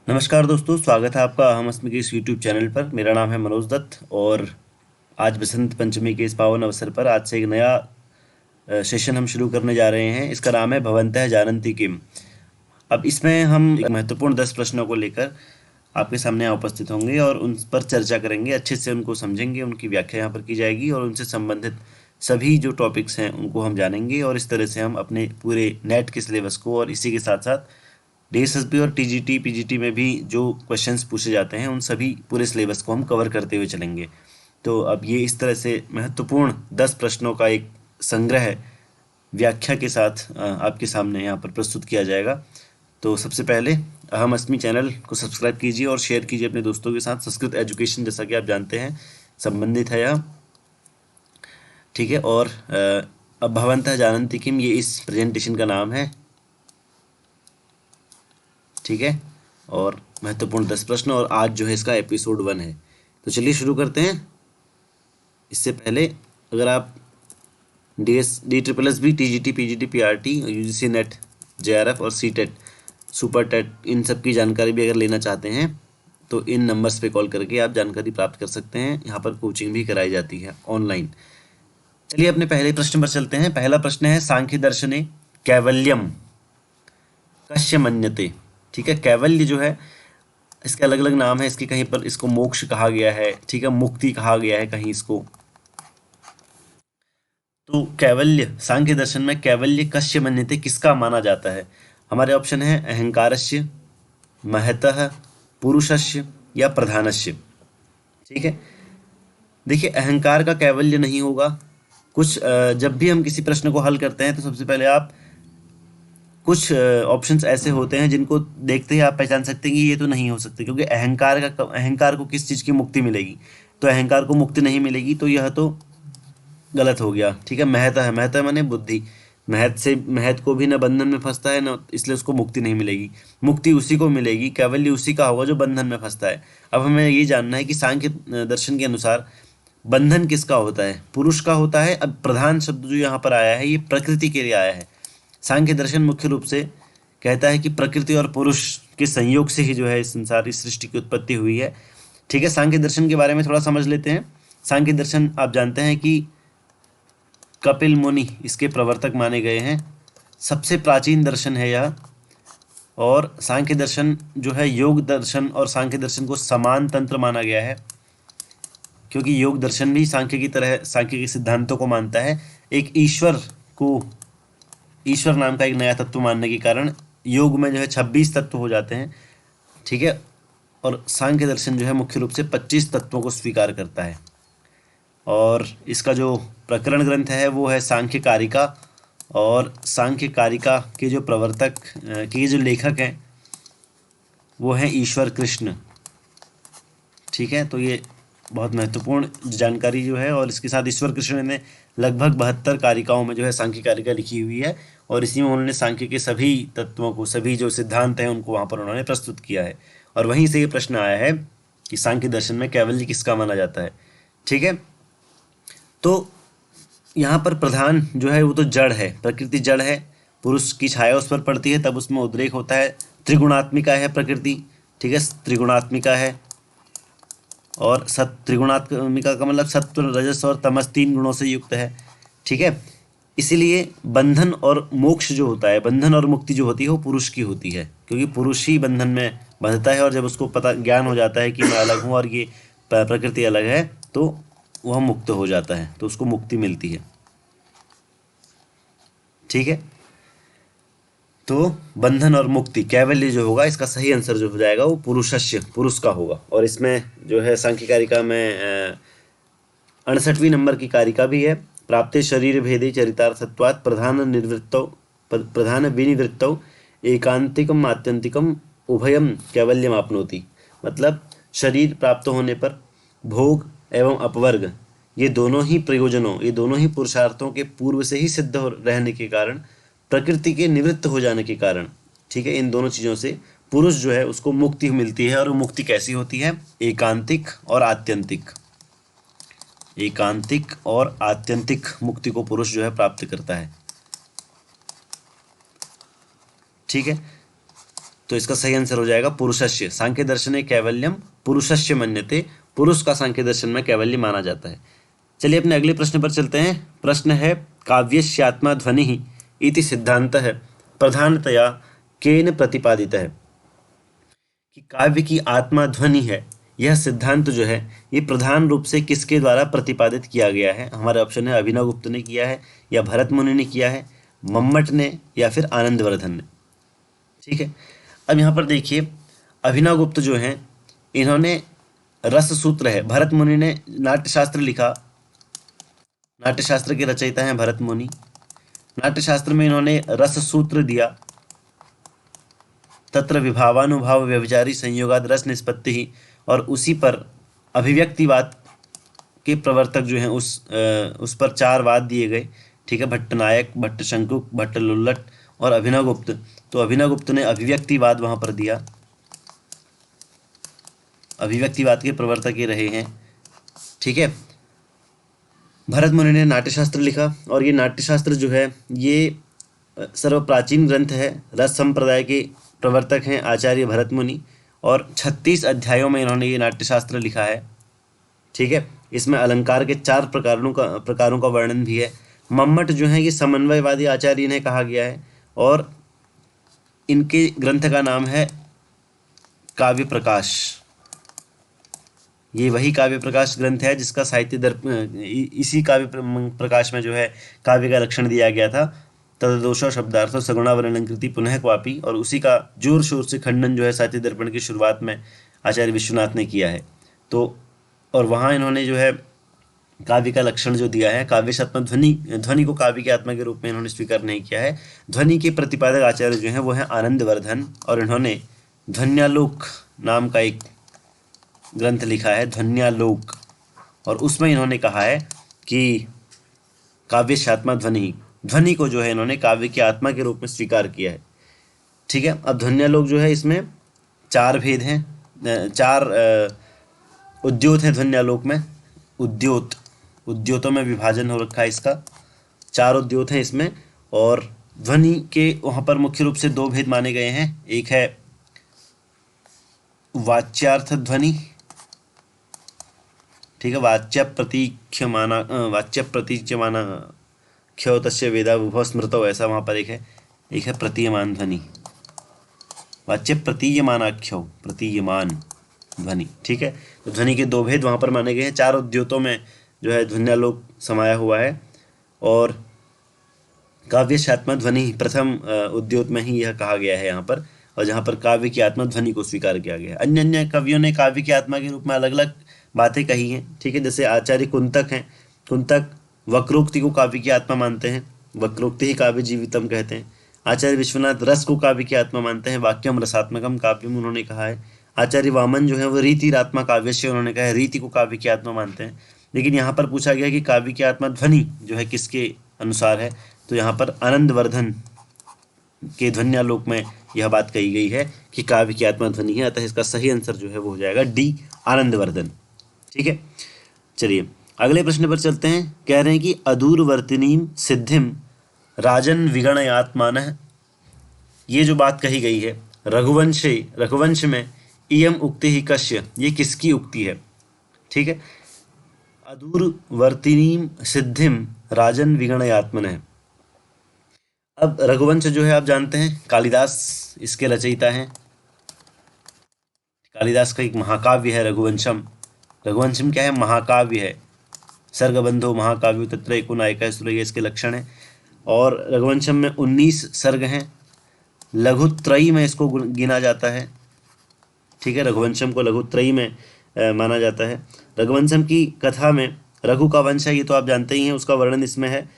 नमस्कार दोस्तों, स्वागत है आपका हम अस्मि के इस यूट्यूब चैनल पर। मेरा नाम है मनोज दत्त और आज बसंत पंचमी के इस पावन अवसर पर आज से एक नया सेशन हम शुरू करने जा रहे हैं। इसका नाम है भवन्तः जानन्ति किम। अब इसमें हम एक महत्वपूर्ण 10 प्रश्नों को लेकर आपके सामने यहाँ उपस्थित होंगे और उन पर चर्चा करेंगे, अच्छे से उनको समझेंगे, उनकी व्याख्या यहाँ पर की जाएगी और उनसे संबंधित सभी जो टॉपिक्स हैं उनको हम जानेंगे और इस तरह से हम अपने पूरे नेट के सिलेबस को और इसी के साथ साथ डीएसएसबी और टीजीटी पीजीटी में भी जो क्वेश्चंस पूछे जाते हैं उन सभी पूरे सिलेबस को हम कवर करते हुए चलेंगे। तो अब ये इस तरह से महत्वपूर्ण 10 प्रश्नों का एक संग्रह व्याख्या के साथ आपके सामने यहाँ पर प्रस्तुत किया जाएगा। तो सबसे पहले अहम अस्मि चैनल को सब्सक्राइब कीजिए और शेयर कीजिए अपने दोस्तों के साथ। संस्कृत एजुकेशन, जैसा कि आप जानते हैं, संबंधित है यह, ठीक है। और अब भवन्तः जानन्ति किम, ये इस प्रेजेंटेशन का नाम है, ठीक है। और महत्वपूर्ण 10 प्रश्न, और आज जो है इसका एपिसोड 1 है। तो चलिए शुरू करते हैं। इससे पहले अगर आप D triple S B, TGT, PGT, PRT, UGC NET, JRF और सीटेट, सुपर टेट, इन सब की जानकारी भी अगर लेना चाहते हैं तो इन नंबर्स पे कॉल करके आप जानकारी प्राप्त कर सकते हैं। यहाँ पर कोचिंग भी कराई जाती है ऑनलाइन। चलिए अपने पहले प्रश्न पर चलते हैं। पहला प्रश्न है, सांख्य दर्शने कैवल्यम कस्य मन्यते। ठीक है, कैवल्य जो है इसके अलग अलग नाम है। इसके कहीं पर इसको मोक्ष कहा गया है, ठीक है, मुक्ति कहा गया है कहीं इसको। तो कैवल्य, सांख्य दर्शन में कैवल्य कस्य मन्यते किसका माना जाता है? हमारे ऑप्शन है अहंकारस्य, महतः, पुरुषस्य या प्रधानस्य। ठीक है, देखिए अहंकार का कैवल्य नहीं होगा। कुछ जब भी हम किसी प्रश्न को हल करते हैं तो सबसे पहले आप कुछ ऑप्शंस ऐसे होते हैं जिनको देखते ही आप पहचान सकते हैं कि ये तो नहीं हो सकते, क्योंकि अहंकार को किस चीज़ की मुक्ति मिलेगी? तो अहंकार को मुक्ति नहीं मिलेगी, तो यह तो गलत हो गया। ठीक है, महता है, महता माने बुद्धि। महत को भी न बंधन में फंसता है न, इसलिए उसको मुक्ति नहीं मिलेगी। मुक्ति उसी को मिलेगी, कैवल्य उसी का होगा जो बंधन में फंसता है। अब हमें ये जानना है कि सांख्य दर्शन के अनुसार बंधन किसका होता है? पुरुष का होता है। अब प्रधान शब्द जो यहाँ पर आया है ये प्रकृति के लिए आया है। सांख्य दर्शन मुख्य रूप से कहता है कि प्रकृति और पुरुष के संयोग से ही जो है इस संसार, इस सृष्टि की उत्पत्ति हुई है। ठीक है, सांख्य दर्शन के बारे में थोड़ा समझ लेते हैं। सांख्य दर्शन आप जानते हैं कि कपिल मुनि इसके प्रवर्तक माने गए हैं। सबसे प्राचीन दर्शन है यह। और सांख्य दर्शन जो है योग दर्शन और सांख्य दर्शन को समान तंत्र माना गया है, क्योंकि योग दर्शन भी सांख्य की तरह सांख्य के सिद्धांतों को मानता है। एक ईश्वर नाम का एक नया तत्व मानने के कारण योग में जो है 26 तत्व हो जाते हैं। ठीक है, और सांख्य दर्शन जो है मुख्य रूप से 25 तत्वों को स्वीकार करता है। और इसका जो प्रकरण ग्रंथ है वो है सांख्य कारिका। और सांख्य कारिका के जो प्रवर्तक के जो लेखक हैं वो हैं ईश्वर कृष्ण। ठीक है, तो ये बहुत महत्वपूर्ण जानकारी जो है। और इसके साथ ईश्वर कृष्ण ने लगभग 72 कारिकाओं में जो है सांख्य कारिका लिखी हुई है, और इसी में उन्होंने सांख्य के सभी तत्वों को, सभी जो सिद्धांत हैं उनको वहाँ पर उन्होंने प्रस्तुत किया है। और वहीं से ये प्रश्न आया है कि सांख्य दर्शन में कैवल्य किसका माना जाता है। ठीक है, तो यहाँ पर प्रधान जो है वो तो जड़ है, प्रकृति जड़ है, पुरुष की छाया उस पर पड़ती है तब उसमें उद्रेक होता है। त्रिगुणात्मिका है प्रकृति, ठीक है, त्रिगुणात्मिका है। और त्रिगुणात्मिका का मतलब सत्व, रजस और तमस 3 गुणों से युक्त है। ठीक है, इसीलिए बंधन और मोक्ष जो होता है, बंधन और मुक्ति जो होती है वो पुरुष की होती है, क्योंकि पुरुष ही बंधन में बंधता है। और जब उसको पता ज्ञान हो जाता है कि मैं अलग हूँ और ये प्रकृति अलग है, तो वह मुक्त हो जाता है, तो उसको मुक्ति मिलती है। ठीक है, तो बंधन और मुक्ति, कैवल्य जो होगा, इसका सही आंसर जो हो जाएगा वो पुरुषस्य, पुरुष का होगा। और इसमें जो है सांख्य कारिका में 68वीं नंबर की कारिका भी है। प्राप्ते शरीर भेदे चरितार्थत्वात् प्रधान विनिवृत्तौ एकांतिकम आत्यंतिकम उभयम कैवल्यम आपनोति। मतलब शरीर प्राप्त होने पर भोग एवं अपवर्ग, ये दोनों ही प्रयोजनों, ये दोनों ही पुरुषार्थों के पूर्व से ही सिद्ध रहने के कारण, प्रकृति के निवृत्त हो जाने के कारण, ठीक है, इन दोनों चीज़ों से पुरुष जो है उसको मुक्ति मिलती है। और वो मुक्ति कैसी होती है? एकांतिक और आत्यंतिक। एकांतिक और आत्यंतिक मुक्ति को पुरुष जो है प्राप्त करता है। ठीक है, तो इसका सही आंसर हो जाएगा पुरुषस्य। सांख्य दर्शने कैवल्यम पुरुषस्य मन्यते, पुरुष का सांख्य दर्शन में कैवल्य माना जाता है। चलिए अपने अगले प्रश्न पर चलते हैं। प्रश्न है काव्यस्यात्मा ध्वनि इति सिद्धांतः प्रधानतया केन प्रतिपादितः। कि काव्य की आत्मा ध्वनि है, यह सिद्धांत जो है ये प्रधान रूप से किसके द्वारा प्रतिपादित किया गया है। हमारे ऑप्शन है अभिनवगुप्त ने किया है, या भरत मुनि ने किया है, मम्मट ने, या फिर आनंदवर्धन ने। ठीक है, अब यहाँ पर देखिए अभिनवगुप्त जो हैं इन्होंने रस सूत्र है, भरत मुनि ने नाट्यशास्त्र लिखा, नाट्यशास्त्र के रचयिता हैं भरत मुनि। नाट्यशास्त्र में इन्होंने रस सूत्र दिया, तत्र विभावानुभाव व्यभिचारी संयोगाद रस निष्पत्ति ही, और उसी पर अभिव्यक्तिवाद के प्रवर्तक जो हैं उस पर 4 वाद दिए गए। ठीक है, भट्टनायक, भट्टशंकुक, भट्टलुल्लट और अभिनवगुप्त। तो अभिनवगुप्त ने अभिव्यक्तिवाद वहां पर दिया, अभिव्यक्तिवाद के प्रवर्तक ये रहे हैं। ठीक है, भरत मुनि ने नाट्यशास्त्र लिखा, और ये नाट्यशास्त्र जो है ये सर्वप्राचीन ग्रंथ है। रस संप्रदाय के प्रवर्तक हैं आचार्य भरत मुनि, और 36 अध्यायों में इन्होंने ये नाट्यशास्त्र लिखा है। ठीक है, इसमें अलंकार के 4 प्रकारों का वर्णन भी है। मम्मट जो है ये समन्वयवादी आचार्य इन्हें कहा गया है, और इनके ग्रंथ का नाम है काव्य प्रकाश। ये वही काव्य प्रकाश ग्रंथ है जिसका साहित्य इसी काव्य प्रकाश में जो है काव्य का लक्षण दिया गया था, तददोषो शब्दार्थो सगुणावरणकृति पुनः क्वापी, और उसी का जोर शोर से खंडन जो है साहित्य दर्पण की शुरुआत में आचार्य विश्वनाथ ने किया है। तो और वहाँ इन्होंने जो है काव्य का लक्षण जो दिया है, काव्यशात्मा ध्वनि को काव्य की आत्मा के रूप में इन्होंने स्वीकार नहीं किया है। ध्वनि के प्रतिपादक आचार्य जो हैं वो हैं आनंदवर्धन, और इन्होंने ध्वन्यालोक नाम का एक ग्रंथ लिखा है, ध्वन्यालोक, और उसमें इन्होंने कहा है कि काव्यशात्मा ध्वनि को जो है इन्होंने काव्य की आत्मा के रूप में स्वीकार किया है। ठीक है, अब ध्वन्यालोक जो है इसमें 4 भेद हैं, 4 उद्योत हैं ध्वन्यालोक में। उद्योतों में विभाजन हो रखा है इसका, 4 उद्योत हैं इसमें, और ध्वनि के वहाँ पर मुख्य रूप से 2 भेद माने गए हैं। एक है वाच्यार्थ ध्वनि, ठीक है, वाच्य प्रतीच्यमाना ख्यो तस्य वेदा विभव स्मृतो, ऐसा वहाँ पर एक है प्रतीयमान ध्वनि, वाच्य प्रतीयमान ध्वनि। ठीक है, तो ध्वनि के 2 भेद वहाँ पर माने गए हैं। 4 उद्योतों में जो है ध्वन्यालोक समाया हुआ है, और काव्यशात्मा ध्वनि प्रथम उद्योत में ही यह कहा गया है यहाँ पर, और जहाँ पर काव्य की आत्मा ध्वनि को स्वीकार किया गया है। अन्य कवियों ने काव्य की आत्मा के रूप में अलग अलग बातें कही हैं। ठीक है, जैसे आचार्य कुंतक हैं, कुंतक वक्रोक्ति को काव्य की आत्मा मानते हैं, वक्रोक्ति ही काव्य जीवितम कहते हैं। आचार्य विश्वनाथ रस को काव्य की आत्मा मानते हैं, वाक्यम रसात्मकम काव्यम उन्होंने कहा है। आचार्य वामन जो है वो रीतिरात्मा काव्य से उन्होंने कहा है, रीति को काव्य की आत्मा मानते हैं। लेकिन यहाँ पर पूछा गया कि काव्य की आत्मा ध्वनि जो है किसके अनुसार है, तो यहाँ पर आनंदवर्धन के ध्वन्यालोक में यह बात कही गई है कि काव्य की आत्मा ध्वनि है। अतः इसका सही आंसर जो है वो हो जाएगा डी, आनंदवर्धन। ठीक है, चलिए अगले प्रश्न पर चलते हैं। कह रहे हैं कि अदूरवर्तिनीम सिद्धिम राजन विगणयात्मानः, ये जो बात कही गई है रघुवंश में इयम उक्ति ही कश्य, ये किसकी उक्ति है। ठीक है, अदूरवर्तिनीम सिद्धिम राजन विगणयात्मनः। अब रघुवंश जो है आप जानते हैं कालिदास इसके रचयिता हैं। कालिदास का एक महाकाव्य है रघुवंशम। रघुवंशम क्या है, महाकाव्य है। सर्गबंधो महाकाव्य तत्र एको नायिका सुरैया इसके लक्षण है। और रघुवंशम में 19 सर्ग हैं, लघुत्रयी में इसको गिना जाता है। ठीक है, रघुवंशम को लघुत्रयी में माना जाता है। रघुवंशम की कथा में रघु का वंश है, ये तो आप जानते ही हैं, उसका वर्णन इसमें है।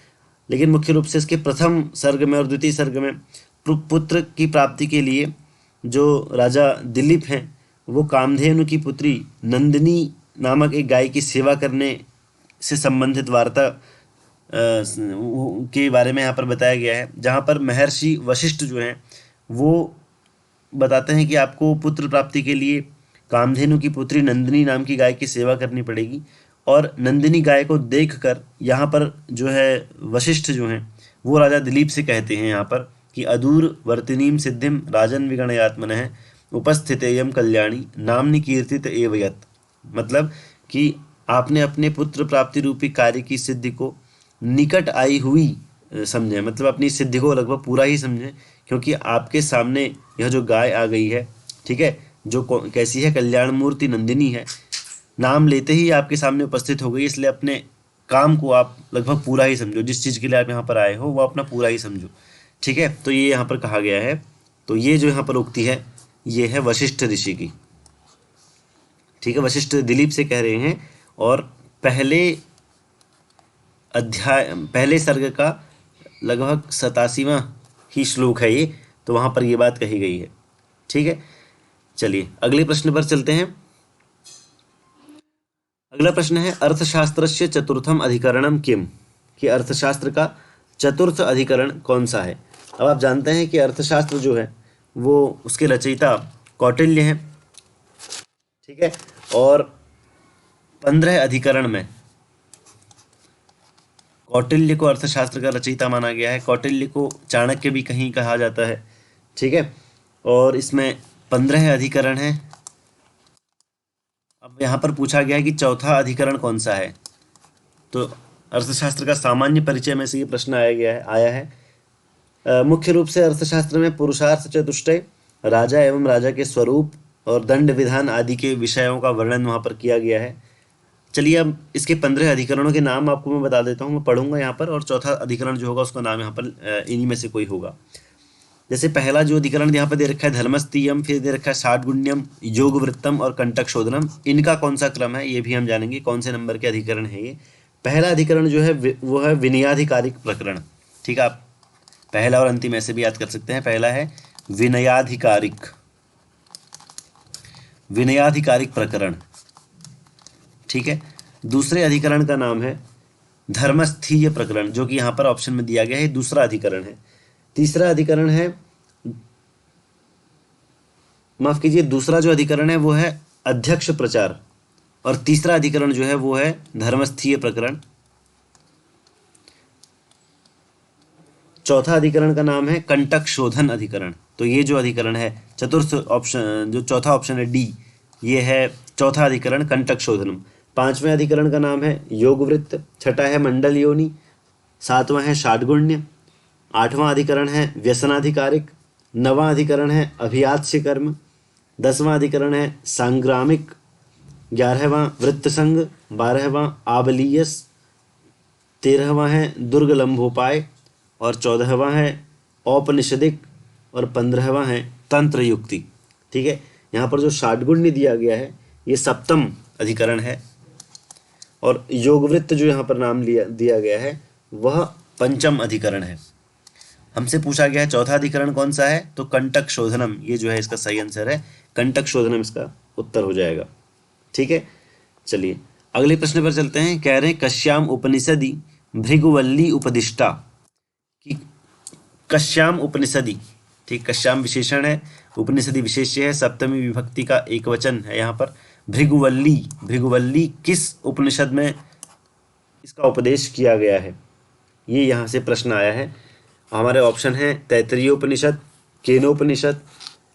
लेकिन मुख्य रूप से इसके प्रथम सर्ग में और द्वितीय सर्ग में पुत्र की प्राप्ति के लिए जो राजा दिलीप हैं वो कामधेनु की पुत्री नंदिनी नामक एक गाय की सेवा करने से संबंधित वार्ता के बारे में यहाँ पर बताया गया है, जहाँ पर महर्षि वशिष्ठ जो हैं वो बताते हैं कि आपको पुत्र प्राप्ति के लिए कामधेनु की पुत्री नंदिनी नाम की गाय की सेवा करनी पड़ेगी। और नंदिनी गाय को देखकर यहाँ पर जो है वशिष्ठ जो हैं वो राजा दिलीप से कहते हैं यहाँ पर कि अदूर वर्तिनीम सिद्धिम राजन विगणयात्मनः उपस्थितेयम कल्याणी नामनि कीर्तित एव यत्। मतलब कि आपने अपने पुत्र प्राप्ति रूपी कार्य की सिद्धि को निकट आई हुई समझें, मतलब अपनी सिद्धि को लगभग पूरा ही समझें, क्योंकि आपके सामने यह जो गाय आ गई है, ठीक है, जो कैसी है, कल्याण मूर्ति नंदिनी है, नाम लेते ही आपके सामने उपस्थित हो गई, इसलिए अपने काम को आप लगभग पूरा ही समझो, जिस चीज़ के लिए आप यहाँ पर आए हो वो अपना पूरा ही समझो, ठीक है। तो ये यहाँ पर कहा गया है। तो ये जो यहाँ पर उक्ति है ये है वशिष्ठ ऋषि की, ठीक है, वशिष्ठ दिलीप से कह रहे हैं, और पहले अध्याय पहले सर्ग का लगभग 87वां ही श्लोक है ये, तो वहाँ पर ये बात कही गई है, ठीक है। चलिए अगले प्रश्न पर चलते हैं। अगला प्रश्न है अर्थशास्त्रस्य चतुर्थम अधिकरणम किम, कि अर्थशास्त्र का चतुर्थ अधिकरण कौन सा है। अब आप जानते हैं कि अर्थशास्त्र जो है वो उसके रचयिता कौटिल्य हैं, ठीक है, और 15 अधिकरण में कौटिल्य को अर्थशास्त्र का रचयिता माना गया है। कौटिल्य को चाणक्य भी कहीं कहा जाता है, ठीक है, और इसमें 15 अधिकरण हैं। अब यहाँ पर पूछा गया है कि चौथा अधिकरण कौन सा है, तो अर्थशास्त्र का सामान्य परिचय में से ये प्रश्न आया है। मुख्य रूप से अर्थशास्त्र में पुरुषार्थ चतुष्टय, राजा एवं राजा के स्वरूप और दंड विधान आदि के विषयों का वर्णन वहाँ पर किया गया है। चलिए अब इसके 15 अधिकरणों के नाम आपको मैं बता देता हूँ, मैं पढ़ूंगा यहाँ पर, और चौथा अधिकरण जो होगा उसका नाम यहाँ पर इन्हीं में से कोई होगा। जैसे पहला जो अधिकरण यहाँ पर दे रखा है धर्मस्तीयम, फिर दे रखा है षाड्गुण्यम, योग वृत्तम और कंटक शोधनम, इनका कौन सा क्रम है ये भी हम जानेंगे, कौन से नंबर के अधिकरण है ये। पहला अधिकरण जो है वो है विनयाधिकारिक प्रकरण, ठीक है, आप पहला और अंतिम ऐसे भी याद कर सकते हैं। पहला है विनयाधिकारिक प्रकरण, ठीक है। दूसरे अधिकरण का नाम है धर्मस्थीय प्रकरण, जो कि यहाँ पर ऑप्शन में दिया गया है, दूसरा अधिकरण है। तीसरा अधिकरण है, माफ कीजिए, दूसरा जो अधिकरण है वो है अध्यक्ष प्रचार, और तीसरा अधिकरण जो है वो है धर्मस्थीय प्रकरण। चौथा अधिकरण का नाम है कंटक शोधन अधिकरण। तो ये जो अधिकरण है चतुर्थ ऑप्शन, जो चौथा ऑप्शन है डी, ये है चौथा अधिकरण कंटक शोधनम। पांचवें अधिकरण का नाम है योग वृत्त, छठा है मंडल योनि, सातवां है षाड्गुण्य, आठवां अधिकरण है व्यसनाधिकारिक, नवां अधिकरण है अभियात्स्य कर्म, 10वां अधिकरण है सांग्रामिक, 11वां वृत्तसंग, 12वां आबलीयस, 13वां है दुर्गलंभोपाय, और 14वां है औपनिषदिक, और 15वां है तंत्र युक्ति, ठीक है। यहाँ पर जो षाड्गुण्य दिया गया है ये सप्तम अधिकरण है, और योगवृत्त जो यहाँ पर नाम दिया गया है वह पंचम अधिकरण है। हमसे पूछा गया है चौथा अधिकरण कौन सा है, तो कंटक शोधनम, ये जो है इसका सही आंसर है, कंटक शोधनम इसका उत्तर हो जाएगा, ठीक है। चलिए अगले प्रश्न पर चलते हैं। कह रहे हैं कश्याम उपनिषदि भृगुवल्ली उपदिष्टा, कि कश्याम उपनिषदि, ठीक, कश्याम विशेषण है, उपनिषदि विशेष्य है, सप्तमी विभक्ति का एक वचन है यहाँ पर। भृगुवल्ली किस उपनिषद में इसका उपदेश किया गया है, ये यहाँ से प्रश्न आया है। हमारे ऑप्शन है तैत्तिरीयोपनिषद, केनोपनिषद,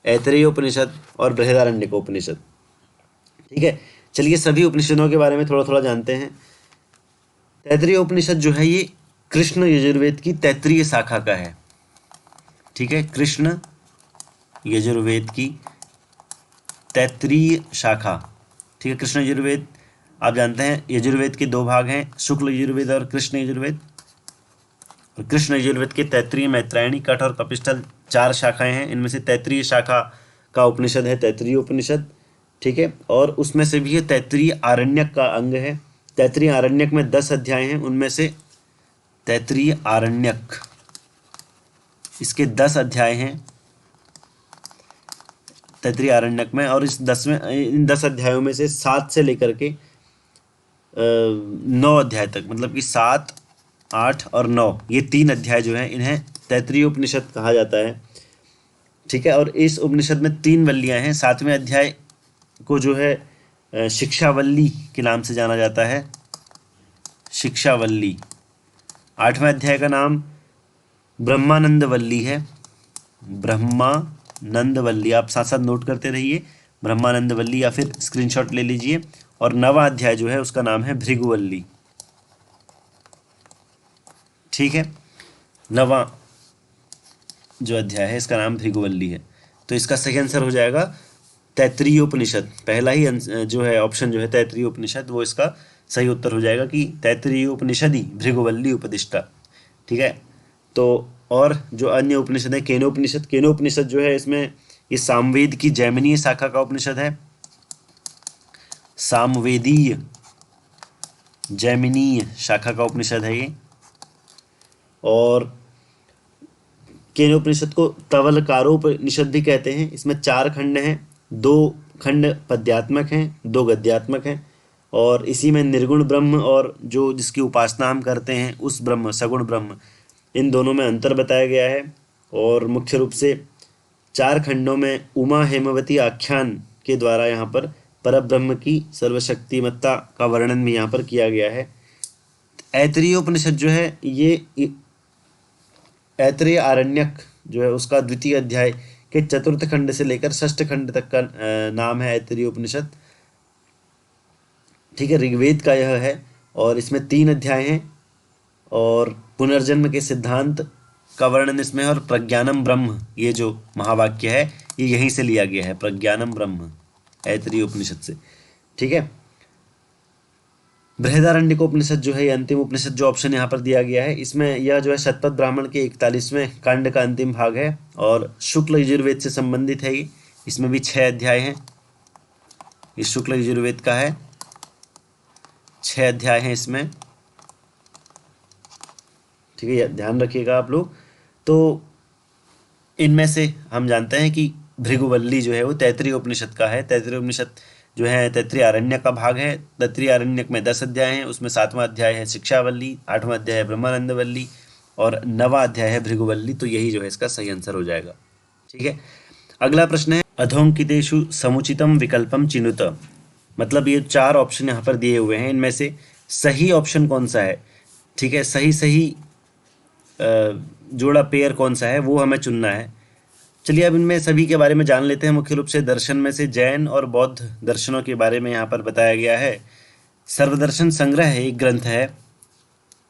ऐतरेयोपनिषद और बृहदारण्यकोपनिषद, ठीक है। चलिए सभी उपनिषदों के बारे में थोड़ा थोड़ा जानते हैं। तैत्तिरीयोपनिषद जो है ये कृष्ण यजुर्वेद की तैत्तिरीय शाखा का है, ठीक है, कृष्ण यजुर्वेद की तैत्तिरीय शाखा, ठीक है। कृष्ण यजुर्वेद आप जानते हैं यजुर्वेद के दो भाग हैं, शुक्ल यजुर्वेद और कृष्ण यजुर्वेद। और कृष्ण यजुर्वेद के तैत्तिरीय, मैत्रायणी, कठ और कपिस्थल 4 शाखाएं हैं, इनमें से तैत्तिरीय शाखा का उपनिषद है तैत्तिरीय उपनिषद, ठीक है। और उसमें से भी ये तैत्तिरीय आरण्यक का अंग है। तैत्तिरीय आरण्यक में 10 अध्याय हैं, उनमें से तैत्तिरीय आरण्यक, इसके 10 अध्याय हैं तैत्तिरीय आरण्यक में, और इन 10 अध्यायों में से 7 से लेकर के 9 अध्याय तक, मतलब कि 7, 8 और 9, ये 3 अध्याय जो हैं इन्हें तैत्तिरीय उपनिषद कहा जाता है, ठीक है। और इस उपनिषद में 3 वल्लियाँ हैं। 7वें अध्याय को जो है शिक्षावल्ली के नाम से जाना जाता है, शिक्षावल्ली। 8वें अध्याय का नाम ब्रह्मानंद वल्ली है, ब्रह्मानंदवल्ली, आप साथ साथ नोट करते रहिए, ब्रह्मानंदवल्ली, या फिर स्क्रीनशॉट ले लीजिए। और नवा अध्याय जो है उसका नाम है भृगुवल्ली। ठीक है, नवा जो अध्याय है इसका नाम भृगुवल्ली है। तो इसका सही आंसर हो जाएगा तैत्तिरीय उपनिषद। पहला ही जो है ऑप्शन जो है तैत्तिरीय उपनिषद, वो इसका सही उत्तर हो जाएगा कि तैत्तिरीय उपनिषदि भृगुवल्ली उपदिष्टा। ठीक है, तो और जो अन्य उपनिषद है, केनोपनिषद, केनोपनिषद जो है इसमें ये सामवेद की जैमिनीय शाखा का उपनिषद है, सामवेदीय जैमिनीय शाखा का उपनिषद है ये। और केनोपनिषद को तवलकारोपनिषद भी कहते हैं। इसमें 4 खंड हैं, 2 खंड पद्यात्मक हैं, 2 गद्यात्मक हैं। और इसी में निर्गुण ब्रह्म और जो जिसकी उपासना हम करते हैं उस ब्रह्म, सगुण ब्रह्म, इन दोनों में अंतर बताया गया है। और मुख्य रूप से 4 खंडों में उमा हेमवती आख्यान के द्वारा यहाँ पर परब्रह्म की सर्वशक्तिमत्ता का वर्णन भी यहाँ पर किया गया है। ऐतरेय उपनिषद जो है ये ऐतरेय आरण्यक जो है उसका द्वितीय अध्याय के 4th खंड से लेकर 6th खंड तक का नाम है ऐतरेय उपनिषद। ठीक है, ऋग्वेद का यह है और इसमें 3 अध्याय हैं। और पुनर्जन्म के सिद्धांत का वर्णन इसमें है। और प्रज्ञानम ब्रह्म, ये जो महावाक्य है ये यहीं से लिया गया है, प्रज्ञानम ब्रह्म, ऐतरेय उपनिषद से। ठीक है, बृहदारण्यक उपनिषद जो है ये अंतिम उपनिषद जो ऑप्शन यहाँ पर दिया गया है, इसमें यह जो है शतपथ ब्राह्मण के 41वें कांड का अंतिम भाग है और शुक्ल यजुर्वेद से संबंधित है ये। इसमें भी 6 अध्याय हैं, ये शुक्ल यजुर्वेद का है, 6 अध्याय हैं इसमें। ठीक है, ध्यान रखिएगा आप लोग। तो इनमें से हम जानते हैं कि भृगुवल्ली जो है वो तैत्तिरीय उपनिषद का है। तैत्तिरीय उपनिषद जो है तैत्तिरीय आरण्यक का भाग है। तैत्तिरीय आरण्यक में 10 अध्याय हैं, उसमें 7वां अध्याय है शिक्षावल्ली, 8वां अध्याय है ब्रह्मानंदवल्ली और 9वां अध्याय है भृगुवल्ली। तो यही जो है इसका सही आंसर हो जाएगा। ठीक है, अगला प्रश्न है अधोंकितेषु समुचितम विकल्पम चिनुत। मतलब ये 4 ऑप्शन यहाँ पर दिए हुए हैं, इनमें से सही ऑप्शन कौन सा है। ठीक है, सही जोड़ा पेयर कौन सा है वो हमें चुनना है। चलिए अब इनमें सभी के बारे में जान लेते हैं। मुख्य रूप से दर्शन में से जैन और बौद्ध दर्शनों के बारे में यहाँ पर बताया गया है। सर्वदर्शन संग्रह एक ग्रंथ है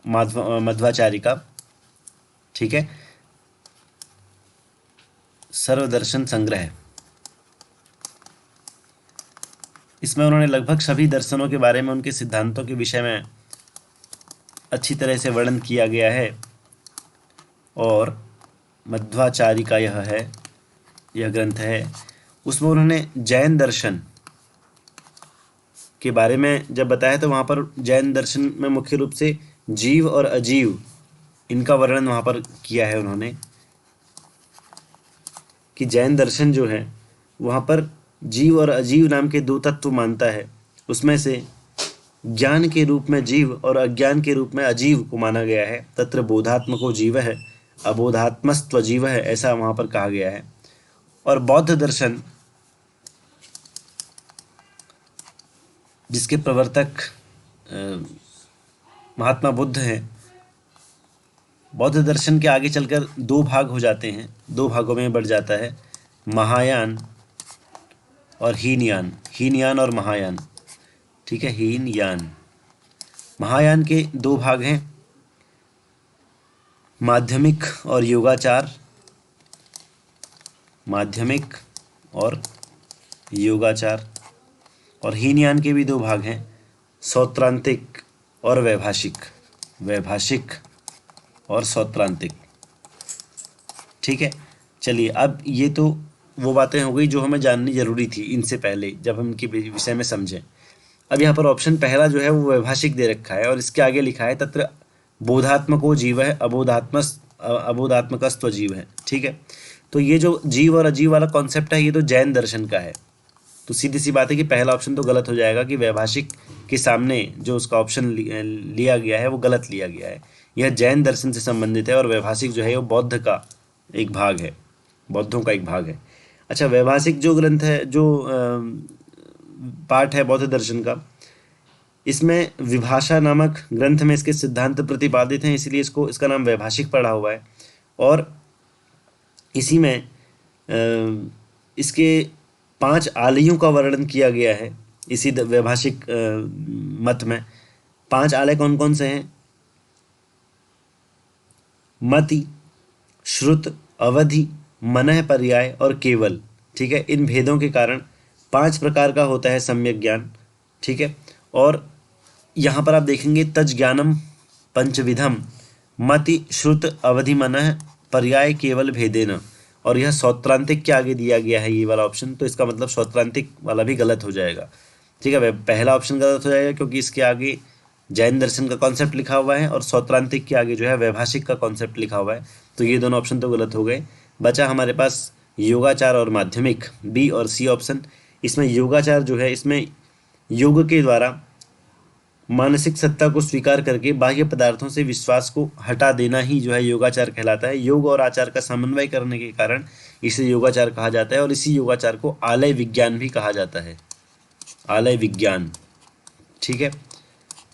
मध्वाचार्य का। ठीक है, सर्वदर्शन संग्रह, इसमें उन्होंने लगभग सभी दर्शनों के बारे में, उनके सिद्धांतों के विषय में अच्छी तरह से वर्णन किया गया है। और मध्वाचार्य का यह ग्रंथ है, उसमें उन्होंने जैन दर्शन के बारे में जब बताया तो वहाँ पर जैन दर्शन में मुख्य रूप से जीव और अजीव इनका वर्णन वहाँ पर किया है उन्होंने, कि जैन दर्शन जो है वहाँ पर जीव और अजीव नाम के 2 तत्व मानता है। उसमें से ज्ञान के रूप में जीव और अज्ञान के रूप में अजीव को माना गया है। तत्र बोधात्मको जीव है अबोधात्मस्त्व जीव है, ऐसा वहाँ पर कहा गया है। और बौद्ध दर्शन जिसके प्रवर्तक महात्मा बुद्ध हैं, बौद्ध दर्शन के आगे चलकर 2 भाग हो जाते हैं, 2 भागों में बढ़ जाता है, महायान और हीनयान, हीनयान और महायान। ठीक है, हीनयान, महायान के 2 भाग हैं, माध्यमिक और योगाचार, माध्यमिक और योगाचार। और हीनयान के भी 2 भाग हैं, सौत्रांतिक और वैभाषिक, वैभाषिक और सौत्रांतिक। ठीक है, चलिए अब ये तो वो बातें हो गई जो हमें जाननी जरूरी थी इनसे पहले, जब हम इनके विषय में समझें। अब यहाँ पर ऑप्शन पहला जो है वो वैभाषिक दे रखा है और इसके आगे लिखा है तत्र बोधात्मको जीव है अबोधात्मकस्त्व जीव है। ठीक है, तो ये जो जीव और अजीव वाला कॉन्सेप्ट है ये तो जैन दर्शन का है। तो सीधी सी बात है कि पहला ऑप्शन तो गलत हो जाएगा कि वैभाषिक के सामने जो उसका ऑप्शन लिया गया है वो गलत लिया गया है। यह जैन दर्शन से संबंधित है और वैभाषिक जो है वो बौद्ध का एक भाग है, बौद्धों का एक भाग है। अच्छा, वैभाषिक जो ग्रंथ है, जो पार्ट है बौद्ध दर्शन का, इसमें विभाषा नामक ग्रंथ में इसके सिद्धांत प्रतिपादित हैं, इसलिए इसका नाम वैभाषिक पड़ा हुआ है। और इसी में इसके 5 आलयों का वर्णन किया गया है इसी वैभाषिक मत में। 5 आलय कौन कौन से हैं? मति, श्रुत, अवधि, मनः पर्याय और केवल। ठीक है, इन भेदों के कारण 5 प्रकार का होता है सम्यक ज्ञान। ठीक है, और यहाँ पर आप देखेंगे तज ज्ञानम पंचविधम मति श्रुत अवधि मनः पर्याय केवल भेदेन, और यह सौत्रांतिक के आगे दिया गया है ये वाला ऑप्शन, तो इसका मतलब सौत्रांतिक वाला भी गलत हो जाएगा। ठीक है, पहला ऑप्शन गलत हो जाएगा क्योंकि इसके आगे जैन दर्शन का कॉन्सेप्ट लिखा हुआ है और सौत्रांतिक के आगे जो है वैभाषिक का कॉन्सेप्ट लिखा हुआ है, तो ये दोनों ऑप्शन तो गलत हो गए। बचा हमारे पास योगाचार और माध्यमिक, बी और सी ऑप्शन। इसमें योगाचार जो है, इसमें योग के द्वारा मानसिक सत्ता को स्वीकार करके बाह्य पदार्थों से विश्वास को हटा देना ही जो है योगाचार कहलाता है। योग और आचार का समन्वय करने के कारण इसे योगाचार कहा जाता है, और इसी योगाचार को आलय विज्ञान भी कहा जाता है, आलय विज्ञान। ठीक है,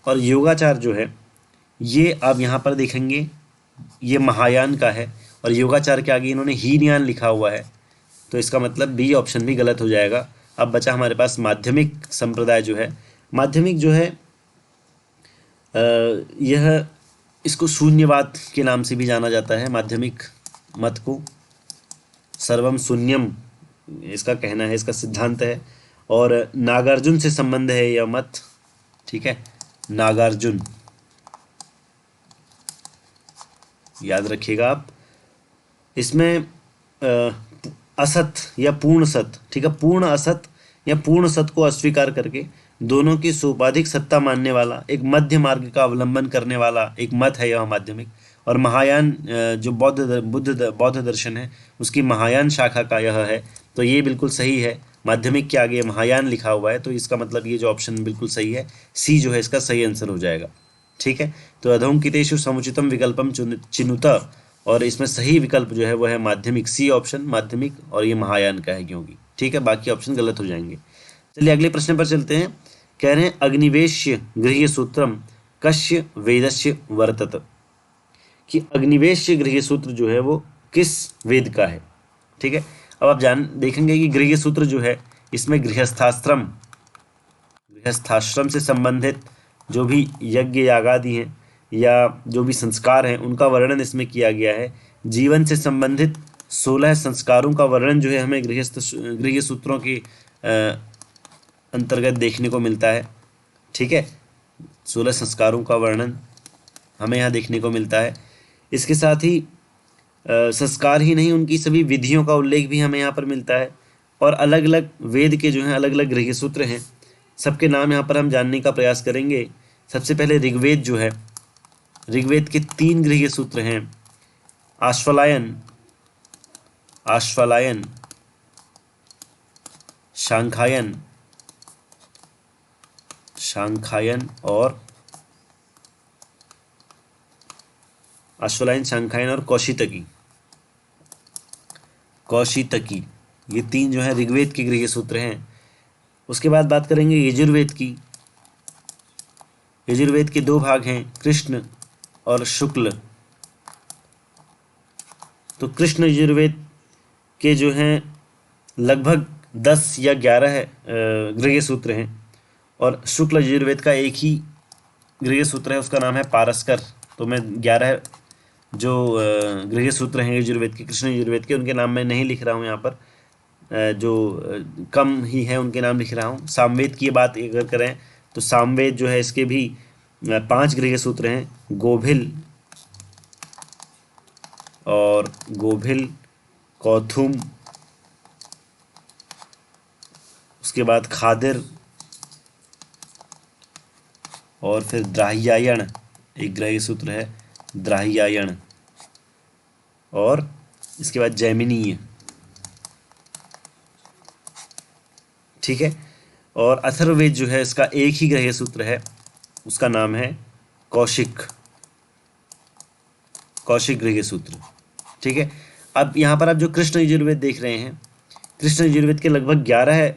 और योगाचार जो है ये आप यहाँ पर देखेंगे ये महायान का है, और योगाचार के आगे इन्होंने हीनयान लिखा हुआ है, तो इसका मतलब बी ऑप्शन भी गलत हो जाएगा। अब बचा हमारे पास माध्यमिक संप्रदाय जो है। माध्यमिक जो है यह इसको शून्यवाद के नाम से भी जाना जाता है। माध्यमिक मत को सर्वम शून्यम इसका कहना है, इसका सिद्धांत है, और नागार्जुन से संबंध है यह मत। ठीक है, नागार्जुन याद रखिएगा आप। इसमें असत या पूर्ण सत, ठीक है, पूर्ण असत या पूर्ण सत को अस्वीकार करके दोनों की सोपाधिक सत्ता मानने वाला एक मध्य मार्ग का अवलंबन करने वाला एक मत है यह माध्यमिक। और महायान जो बौद्ध दर्शन है उसकी महायान शाखा का यह है, तो ये बिल्कुल सही है। माध्यमिक के आगे महायान लिखा हुआ है, तो इसका मतलब ये जो ऑप्शन बिल्कुल सही है, सी जो है इसका सही आंसर हो जाएगा। ठीक है, तो अधोंकितेषु समुचितम विकल्पम चिनुत, और इसमें सही विकल्प जो है वह है माध्यमिक, सी ऑप्शन माध्यमिक, और ये महायान का है क्योंकि। ठीक है, बाकी ऑप्शन गलत हो जाएंगे। चलिए अगले प्रश्न पर चलते हैं। कह रहे हैं अग्निवेश्य गृह्य सूत्रम कस्य वेदस्य वर्तत, कि अग्निवेश्य गृह्य सूत्र जो है वो किस वेद का है। ठीक है, अब आप देखेंगे कि गृह्य सूत्र जो है इसमें गृहस्थाश्रम से संबंधित जो भी यज्ञ यागादि हैं या जो भी संस्कार हैं उनका वर्णन इसमें किया गया है। जीवन से संबंधित 16 संस्कारों का वर्णन जो है हमें गृह्य सूत्रों के अंतर्गत देखने को मिलता है। ठीक है, 16 संस्कारों का वर्णन हमें यहाँ देखने को मिलता है। इसके साथ ही संस्कार ही नहीं, उनकी सभी विधियों का उल्लेख भी हमें यहाँ पर मिलता है, और अलग अलग वेद के जो हैं अलग अलग गृह्य सूत्र हैं, सबके नाम यहाँ पर हम जानने का प्रयास करेंगे। सबसे पहले ऋग्वेद जो है, ऋग्वेद के 3 गृह्य सूत्र हैं, आश्वलायन, शांखायन और शांखायन और कौशितकी, ये 3 जो है ऋग्वेद के गृह्य सूत्र हैं। उसके बाद बात करेंगे यजुर्वेद की। यजुर्वेद के 2 भाग हैं, कृष्ण और शुक्ल। तो कृष्ण यजुर्वेद के जो हैं लगभग 10 या 11 गृह्य सूत्र हैं, और शुक्ल यजुर्वेद का एक ही गृह्य सूत्र है, उसका नाम है पारस्कर। तो मैं 11 जो गृह्य सूत्र हैं यजुर्वेद के, कृष्ण यजुर्वेद के, उनके नाम मैं नहीं लिख रहा हूँ यहाँ पर, जो कम ही है उनके नाम लिख रहा हूँ। सामवेद की बात अगर करें तो सामवेद जो है इसके भी 5 गृह्य सूत्र हैं, गोभिल, कौथुम, उसके बाद खादिर, और फिर द्राह्यायण एक गृह्य सूत्र है, द्राह्यायण, और इसके बाद जैमिनीय। ठीक है, और अथर्ववेद जो है इसका एक ही गृह्य सूत्र है, उसका नाम है कौशिक गृह्य सूत्र। ठीक है, अब यहाँ पर आप जो कृष्ण यजुर्वेद देख रहे हैं, कृष्ण यजुर्वेद के लगभग 11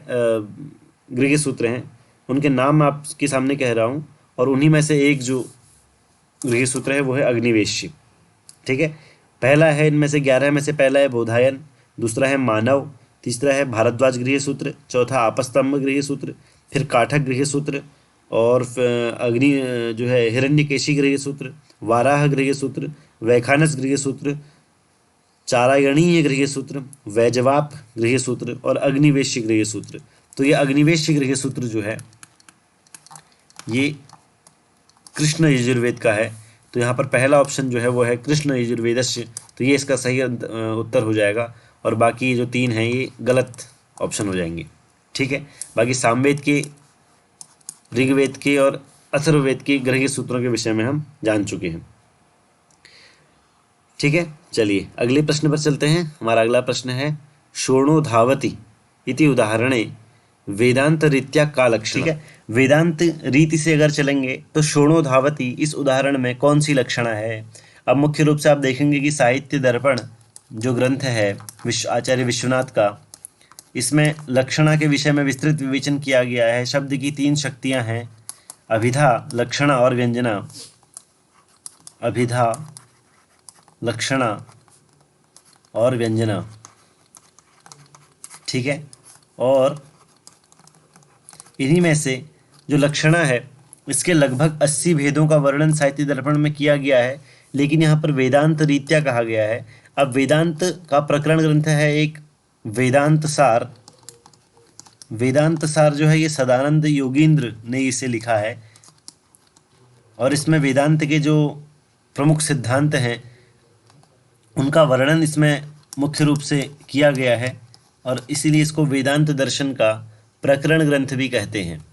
गृह्य सूत्र हैं, उनके नाम आपके सामने कह रहा हूँ, और उन्हीं में से एक जो गृह्य सूत्र है वो है अग्निवेश्य। ठीक है, पहला है इनमें से 11 में से पहला है बोधायन, दूसरा है मानव, तीसरा है भारद्वाज गृह सूत्र, चौथा आपस्तंभ गृह सूत्र, फिर काठक गृह सूत्र, और अग्नि जो है हिरण्यकेशी गृह सूत्र, वाराह गृह सूत्र, वैखानस गृह सूत्र, चारायणीय गृह सूत्र, वैजवाप गृह सूत्र और अग्निवेश्य गृह सूत्र। तो ये अग्निवेश्य गृह सूत्र जो है ये कृष्ण यजुर्वेद का है। तो यहाँ पर पहला ऑप्शन जो है वो है कृष्ण यजुर्वेदस्य, तो ये इसका सही उत्तर हो जाएगा, और बाकी जो 3 हैं ये गलत ऑप्शन हो जाएंगे। ठीक है, बाकी सामवेद के, ऋग्वेद के और अथर्ववेद के गृह सूत्रों के विषय में हम जान चुके हैं। ठीक है, चलिए अगले प्रश्न पर चलते हैं। हमारा अगला प्रश्न है शोणो धावति इति उदाहरणे वेदांत रीत्या का लक्षण। ठीक है, वेदांत रीति से अगर चलेंगे तो शोणो धावति इस उदाहरण में कौन सी लक्षणा है। अब मुख्य रूप से आप देखेंगे कि साहित्य दर्पण जो ग्रंथ है आचार्य विश्वनाथ का, इसमें लक्षणा के विषय में विस्तृत विवेचन किया गया है। शब्द की 3 शक्तियां हैं, अभिधा, लक्षणा और व्यंजना। अभिधा, लक्षणा और व्यंजना। ठीक है, और इन्हीं में से जो लक्षणा है इसके लगभग 80 भेदों का वर्णन साहित्य दर्पण में किया गया है, लेकिन यहाँ पर वेदांत रीत्या कहा गया है। अब वेदांत का प्रकरण ग्रंथ है एक वेदांत सार। वेदांत सार जो है ये सदानंद योगींद्र ने इसे लिखा है, और इसमें वेदांत के जो प्रमुख सिद्धांत हैं उनका वर्णन इसमें मुख्य रूप से किया गया है, और इसीलिए इसको वेदांत दर्शन का प्रकरण ग्रंथ भी कहते हैं।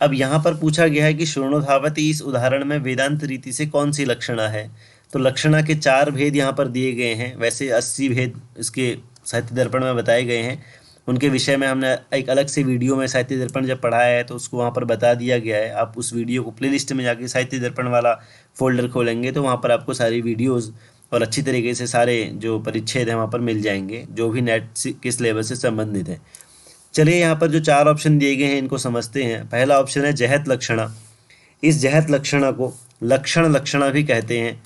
अब यहाँ पर पूछा गया है कि शोणो धावति इस उदाहरण में वेदांत रीति से कौन सी लक्षणा है। तो लक्षणा के 4 भेद यहाँ पर दिए गए हैं। वैसे 80 भेद इसके साहित्य दर्पण में बताए गए हैं, उनके विषय में हमने एक अलग से वीडियो में साहित्य दर्पण जब पढ़ाया है तो उसको वहाँ पर बता दिया गया है। आप उस वीडियो को प्लेलिस्ट में जाके साहित्य दर्पण वाला फोल्डर खोलेंगे तो वहाँ पर आपको सारी वीडियोज़ और अच्छी तरीके से सारे जो परिच्छेद हैं वहाँ पर मिल जाएंगे, जो भी नेट के सिलेबस से संबंधित है। चलिए यहाँ पर जो 4 ऑप्शन दिए गए हैं इनको समझते हैं। पहला ऑप्शन है जहत लक्षणा। इस जहत लक्षणा को लक्षण लक्षणा भी कहते हैं।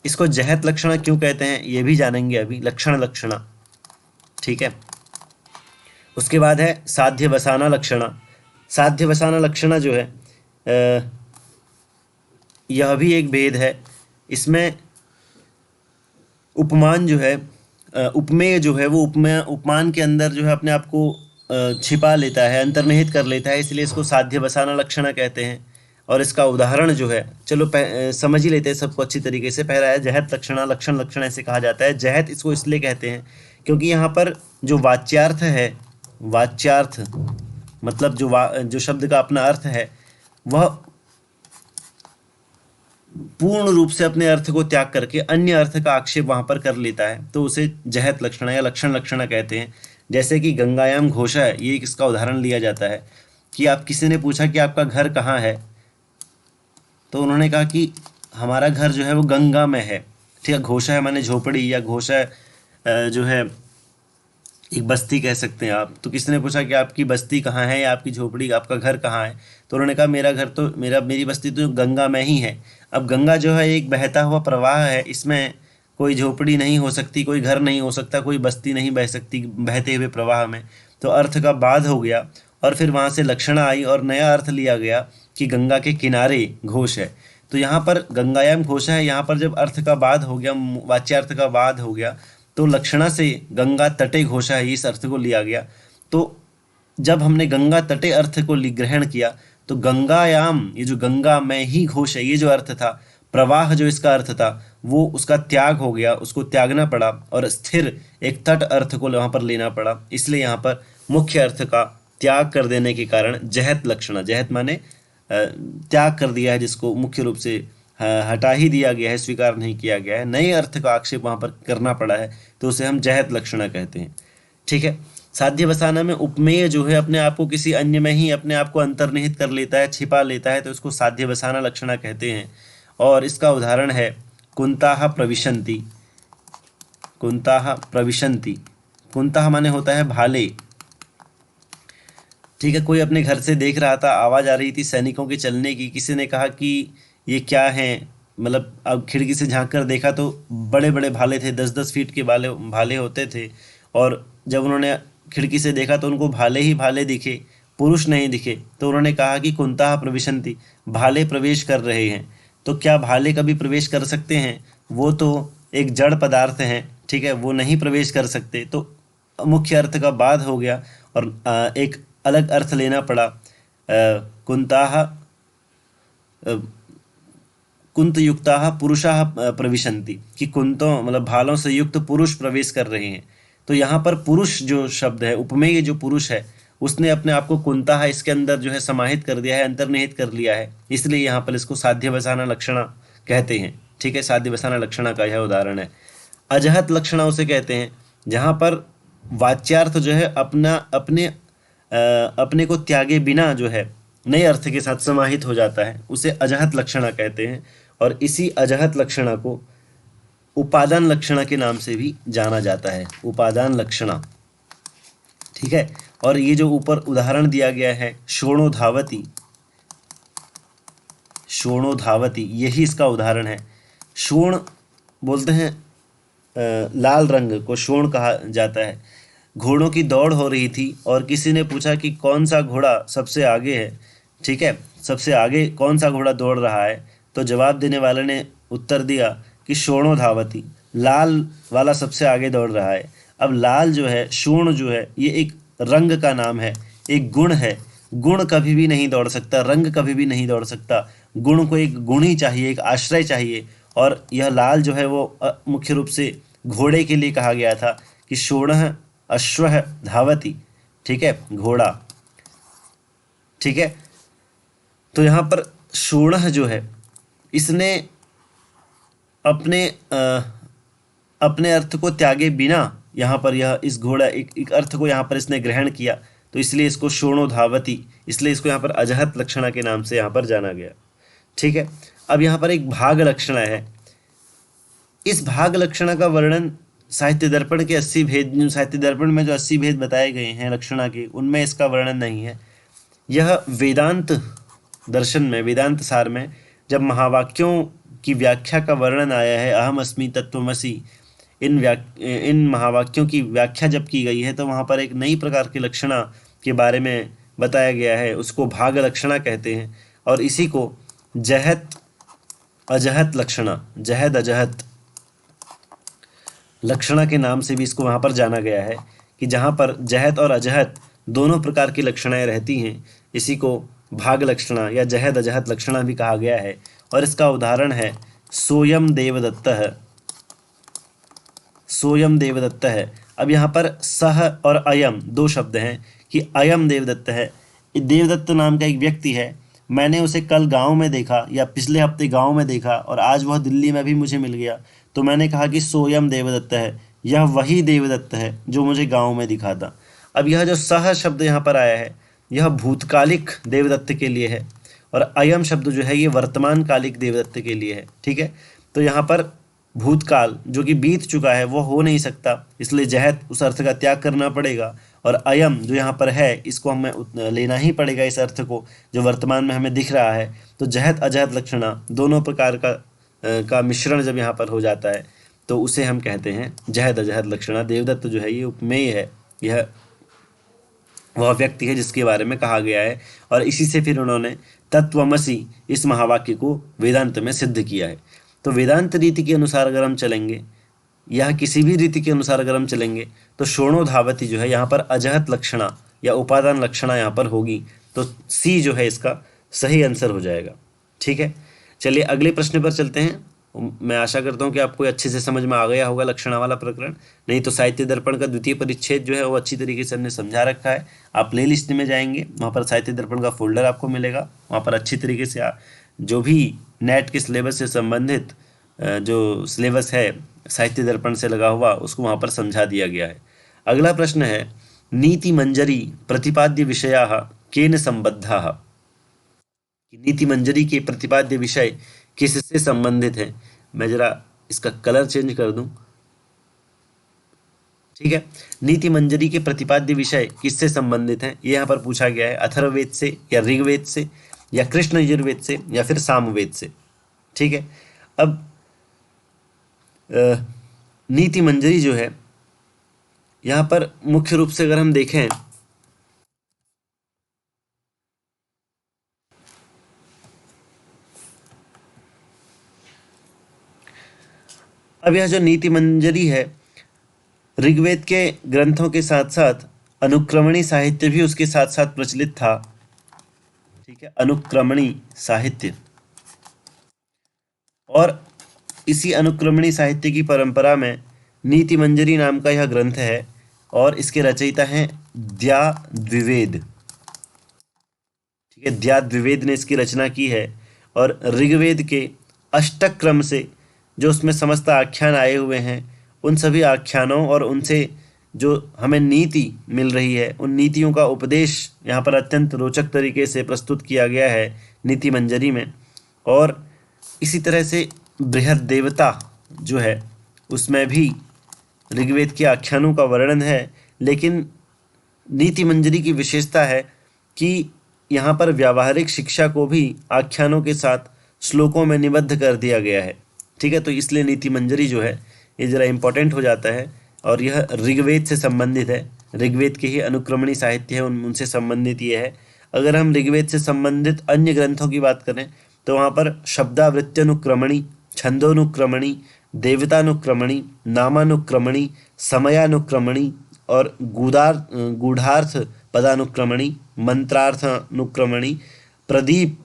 इसको जहत लक्षणा क्यों कहते हैं ये भी जानेंगे अभी, लक्षण लक्षणा। ठीक है, उसके बाद है साध्य वसाना लक्षणा। साध्य वसाना लक्षणा जो है यह भी एक भेद है। इसमें उपमान जो है, उपमेय जो है वो उपमान के अंदर जो है अपने आप को छिपा लेता है, अंतर्निहित कर लेता है, इसलिए इसको साध्य वसाना लक्षणा कहते हैं। और इसका उदाहरण जो है, चलो समझ ही लेते हैं सबको अच्छी तरीके से। पहला है जहत लक्षणा, लक्षण लक्षण ऐसे कहा जाता है। जहत इसको इसलिए कहते हैं क्योंकि यहाँ पर जो वाच्यार्थ है, वाच्यार्थ मतलब जो शब्द का अपना अर्थ है वह पूर्ण रूप से अपने अर्थ को त्याग करके अन्य अर्थ का आक्षेप वहाँ पर कर लेता है, तो उसे जहत लक्षणा या लक्षण लक्षणा कहते हैं। जैसे कि गंगायाम घोषा है, ये इसका उदाहरण लिया जाता है कि आप किसी ने पूछा कि आपका घर कहाँ है, तो उन्होंने कहा कि हमारा घर जो है वो गंगा में है। ठीक है, घोषा है माने झोपड़ी, या घोषा जो है एक बस्ती कह सकते हैं आप। तो किसी ने पूछा कि आपकी बस्ती कहाँ है या आपकी झोपड़ी, आपका घर कहाँ है, तो उन्होंने कहा मेरा घर तो मेरी बस्ती तो गंगा में ही है। अब गंगा जो है एक बहता हुआ प्रवाह है, इसमें कोई झोपड़ी नहीं हो सकती, कोई घर नहीं हो सकता, कोई बस्ती नहीं बह सकती बहते हुए प्रवाह में। तो अर्थ का बाध हो गया, और फिर वहाँ से लक्षणा आई और नया अर्थ लिया गया कि गंगा के किनारे घोष है। तो यहाँ पर गंगायाम घोषा है, यहाँ पर जब अर्थ का बाध हो गया, वाच्यार्थ का बाध हो गया, तो लक्षणा से गंगा तटे घोषा है इस अर्थ को लिया गया। तो जब हमने गंगा तटे अर्थ को ग्रहण किया तो गंगायाम, ये जो गंगा में ही घोष है, ये जो अर्थ था, प्रवाह जो इसका अर्थ था, वो उसका त्याग हो गया, उसको त्यागना पड़ा और स्थिर एक तट अर्थ को वहाँ पर लेना पड़ा। इसलिए यहाँ पर मुख्य अर्थ का त्याग कर देने के कारण जहत लक्षणा, जहत माने त्याग कर दिया है, जिसको मुख्य रूप से हटा ही दिया गया है, स्वीकार नहीं किया गया है, नए अर्थ का आक्षेप वहाँ पर करना पड़ा है, तो उसे हम जहत लक्षणा कहते हैं। ठीक है, साध्य वसाना में उपमेय जो है अपने आप को किसी अन्य में ही अपने आप को अंतर्निहित कर लेता है, छिपा लेता है, तो इसको साध्य वसाना लक्षणा कहते हैं। और इसका उदाहरण है कुंताः प्रविशन्ति। कुंताः प्रविशन्ति, कुंताः माने होता है भाले। ठीक है, कोई अपने घर से देख रहा था, आवाज़ आ रही थी सैनिकों के चलने की, किसी ने कहा कि ये क्या हैं, मतलब अब खिड़की से झांक कर देखा तो बड़े बड़े भाले थे, 10-10 फीट के भाले भाले होते थे। और जब उन्होंने खिड़की से देखा तो उनको भाले ही भाले दिखे, पुरुष नहीं दिखे। तो उन्होंने कहा कि कुंताः प्रविशन्ति, भाले प्रवेश कर रहे हैं। तो क्या भाले कभी प्रवेश कर सकते हैं? वो तो एक जड़ पदार्थ हैं, ठीक है, वो नहीं प्रवेश कर सकते। तो मुख्य अर्थ का बाद हो गया और एक अलग अर्थ लेना पड़ा। कुंताः कुंत युक्ताः पुरुषाः प्रविशन्ति, कि कुंतों मतलब भालों से युक्त पुरुष प्रवेश कर रहे हैं। तो यहाँ पर पुरुष जो शब्द है, उपमेय जो पुरुष है, उसने अपने आप को कुंताः इसके अंदर जो है समाहित कर दिया है, अंतर्निहित कर लिया है। इसलिए यहाँ पर इसको साध्यवसाना लक्षणा कहते हैं। ठीक है, साध्यवसाना लक्षणा का यह उदाहरण है। अजहत लक्षणा उसे कहते हैं जहाँ पर वाच्यार्थ जो है अपने को त्यागे बिना जो है नए अर्थ के साथ समाहित हो जाता है, उसे अजहत लक्षणा कहते हैं। और इसी अजहत लक्षणा को उपादान लक्षणा के नाम से भी जाना जाता है, उपादान लक्षणा। ठीक है, और ये जो ऊपर उदाहरण दिया गया है शोणो धावती, शोणो धावती, यही इसका उदाहरण है। शोण बोलते हैं लाल रंग को शोण कहा जाता है। घोड़ों की दौड़ हो रही थी और किसी ने पूछा कि कौन सा घोड़ा सबसे आगे है। ठीक है, सबसे आगे कौन सा घोड़ा दौड़ रहा है? तो जवाब देने वाले ने उत्तर दिया कि शोणो धावती, लाल वाला सबसे आगे दौड़ रहा है। अब लाल जो है, शोण जो है, ये एक रंग का नाम है, एक गुण है। गुण कभी भी नहीं दौड़ सकता, रंग कभी भी नहीं दौड़ सकता। गुण को एक गुण ही चाहिए, एक आश्रय चाहिए। और यह लाल जो है वो मुख्य रूप से घोड़े के लिए कहा गया था कि शोणः अश्वः धावति। ठीक है, घोड़ा। ठीक है, तो यहाँ पर शोणः जो है, इसने अपने अपने अर्थ को त्यागे बिना यहाँ पर यह इस घोड़ा एक अर्थ को यहाँ पर इसने ग्रहण किया, तो इसलिए इसको शोणो धावती, इसलिए इसको यहाँ पर अजहत लक्षणा के नाम से यहाँ पर जाना गया। ठीक है, अब यहाँ पर एक भाग लक्षणा है। इस भाग लक्षणा का वर्णन साहित्य दर्पण के 80 भेद, साहित्य दर्पण में जो 80 भेद बताए गए हैं लक्षणा के, उनमें इसका वर्णन नहीं है। यह वेदांत दर्शन में, वेदांत सार में जब महावाक्यों की व्याख्या का वर्णन आया है, अहम अस्मि तत्त्वमसि, इन महावाक्यों की व्याख्या जब की गई है तो वहाँ पर एक नई प्रकार की लक्षणा के बारे में बताया गया है, उसको भाग लक्षणा कहते हैं। और इसी को जहत अजहत लक्षणा, जहद अजहत लक्षणा के नाम से भी इसको वहाँ पर जाना गया है, कि जहाँ पर जहत और अजहत दोनों प्रकार की लक्षणाएं रहती हैं, इसी को भाग लक्षणा या जहद अजहत लक्षणा भी कहा गया है। और इसका उदाहरण है सोयम देवदत्तः, सोयम देवदत्त है। अब यहाँ पर सह और अयम दो शब्द हैं कि अयम देवदत्त है। देवदत्त नाम का एक व्यक्ति है, मैंने उसे कल गांव में देखा या पिछले हफ्ते गांव में देखा और आज वह दिल्ली में भी मुझे मिल गया, तो मैंने कहा कि सोयम देवदत्त है, यह वही देवदत्त है जो मुझे गांव में दिखा था। अब यह जो सह शब्द यहाँ पर आया है, यह भूतकालिक देवदत्त के लिए है और अयम शब्द जो है ये वर्तमान कालिक देवदत्त के लिए है। ठीक है, तो यहाँ पर भूतकाल जो कि बीत चुका है वो हो नहीं सकता, इसलिए जहत उस अर्थ का त्याग करना पड़ेगा। और अयम जो यहाँ पर है, इसको हमें लेना ही पड़ेगा, इस अर्थ को जो वर्तमान में हमें दिख रहा है। तो जहत अजहत लक्षणा दोनों प्रकार का मिश्रण जब यहाँ पर हो जाता है तो उसे हम कहते हैं जहत अजहत लक्षणा। देवदत्त जो है ये उपमेय है, यह वह व्यक्ति है जिसके बारे में कहा गया है। और इसी से फिर उन्होंने तत्वमसि इस महावाक्य को वेदांत में सिद्ध किया है। तो वेदांत रीति के अनुसार अगर हम चलेंगे या किसी भी रीति के अनुसार अगर हम चलेंगे तो शोणो धावती जो है यहाँ पर अजहत लक्षणा या उपादान लक्षणा यहाँ पर होगी, तो सी जो है इसका सही आंसर हो जाएगा। ठीक है, चलिए अगले प्रश्न पर चलते हैं। मैं आशा करता हूँ कि आपको अच्छे से समझ में आ गया होगा लक्षणा वाला प्रकरण। नहीं तो साहित्य दर्पण का द्वितीय परिच्छेद जो है वो अच्छी तरीके से हमने समझा रखा है। आप प्ले लिस्ट में जाएंगे, वहाँ पर साहित्य दर्पण का फोल्डर आपको मिलेगा, वहाँ पर अच्छी तरीके से जो भी नेट के सिलेबस से संबंधित जो सिलेबस है साहित्य दर्पण से लगा हुआ, उसको वहाँ पर समझा दिया गया है। अगला प्रश्न है नीति मंजरी प्रतिपाद्य विषयाः केन संबद्धाः। नीति मंजरी के प्रतिपाद्य विषय किससे संबंधित है? मैं जरा इसका कलर चेंज कर दूं। ठीक है, नीति मंजरी के प्रतिपाद्य विषय किससे संबंधित हैं, ये यहाँ पर पूछा गया है। अथर्ववेद से या ऋग्वेद से या कृष्ण यजुर्वेद से या फिर सामवेद से। ठीक है, अब नीति मंजरी जो है, यहाँ पर मुख्य रूप से अगर हम देखें, अब यह जो नीति मंजरी है, ऋग्वेद के ग्रंथों के साथ साथ अनुक्रमणी साहित्य भी उसके साथ साथ प्रचलित था। ठीक है, अनुक्रमणी साहित्य, और इसी अनुक्रमणी साहित्य की परंपरा में नीति मंजरी नाम का यह ग्रंथ है, और इसके रचयिता हैं द्याद्विवेद। ठीक है, द्याद्विवेद ने इसकी रचना की है, और ऋग्वेद के अष्टक क्रम से जो उसमें समस्त आख्यान आए हुए हैं, उन सभी आख्यानों और उनसे जो हमें नीति मिल रही है, उन नीतियों का उपदेश यहाँ पर अत्यंत रोचक तरीके से प्रस्तुत किया गया है नीति मंजरी में। और इसी तरह से बृहद देवता जो है, उसमें भी ऋग्वेद के आख्यानों का वर्णन है, लेकिन नीति मंजरी की विशेषता है कि यहाँ पर व्यावहारिक शिक्षा को भी आख्यानों के साथ श्लोकों में निबद्ध कर दिया गया है। ठीक है, तो इसलिए नीति मंजरी जो है ये ज़रा इम्पोर्टेंट हो जाता है, और यह ऋग्वेद से संबंधित है। ऋग्वेद के ही अनुक्रमणी साहित्य है, उनसे संबंधित ये है। अगर हम ऋग्वेद से संबंधित अन्य ग्रंथों की बात करें तो वहाँ पर शब्दावृत्त्यनुक्रमणी, छंदोनुक्रमणी, देवतानुक्रमणी, नामानुक्रमणी, समयानुक्रमणी और गूढ़ार्थ पदानुक्रमणी, मंत्रार्थानुक्रमणी, प्रदीप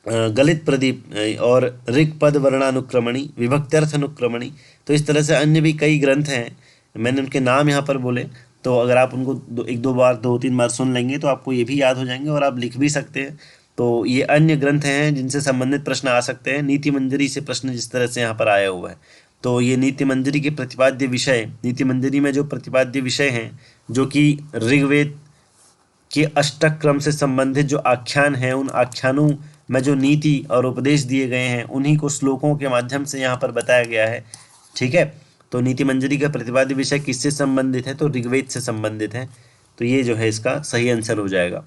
गलित प्रदीप और ऋग पद वर्णानुक्रमणी, विभक्त्यर्थ अनुक्रमणी। तो इस तरह से अन्य भी कई ग्रंथ हैं, मैंने उनके नाम यहाँ पर बोले, तो अगर आप उनको एक दो बार, दो तीन बार सुन लेंगे तो आपको ये भी याद हो जाएंगे और आप लिख भी सकते हैं। तो ये अन्य ग्रंथ हैं जिनसे संबंधित प्रश्न आ सकते हैं। नीति मंजरी से प्रश्न जिस तरह से यहाँ पर आया हुआ है, तो ये नीति मंजरी के प्रतिपाद्य विषय, नीति मंजरी में जो प्रतिपाद्य विषय हैं, जो कि ऋग्वेद के अष्टक क्रम से संबंधित जो आख्यान हैं, उन आख्यानों में जो नीति और उपदेश दिए गए हैं, उन्हीं को श्लोकों के माध्यम से यहाँ पर बताया गया है। ठीक है, तो नीति मंजरी का प्रतिपाद्य विषय किससे संबंधित है? तो ऋग्वेद से संबंधित है। तो ये जो है इसका सही आंसर हो जाएगा।